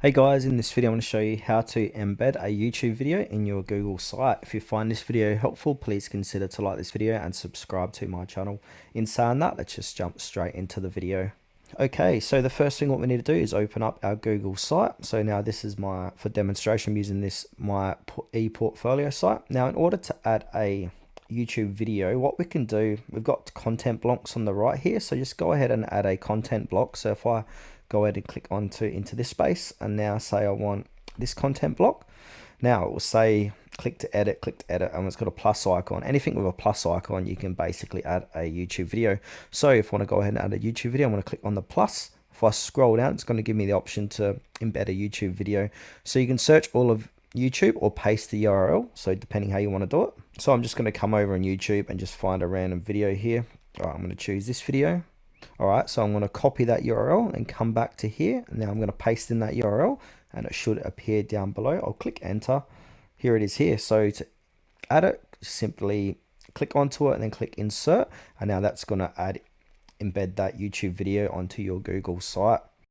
Hey guys, in this video I'm going to show you how to embed a YouTube video in your Google site. If you find this video helpful, please consider to like this video and subscribe to my channel. In saying that, let's just jump straight into the video. Okay, so the first thing what we need to do is open up our Google site. So now this is for demonstration, I'm using my e-portfolio site. Now in order to add a YouTube video, what we can do, we've got content blocks on the right here, so just go ahead and add a content block. So if I go ahead and click into this space and now say I want this content block, now it will say click to edit, and it's got a plus icon. Anything with a plus icon, you can basically add a YouTube video. So if I want to go ahead and add a YouTube video, I'm going to click on the plus. If I scroll down, it's going to give me the option to embed a YouTube video. So you can search all of YouTube or paste the URL, so depending how you want to do it. So I'm just going to come over on YouTube and just find a random video here. All right, I'm going to choose this video. All right, so I'm going to copy that URL and come back to here. Now I'm going to paste in that URL and it should appear down below. I'll click enter. Here it is here. So to add it, simply click onto it and then click insert. And now that's going to embed that YouTube video onto your Google site.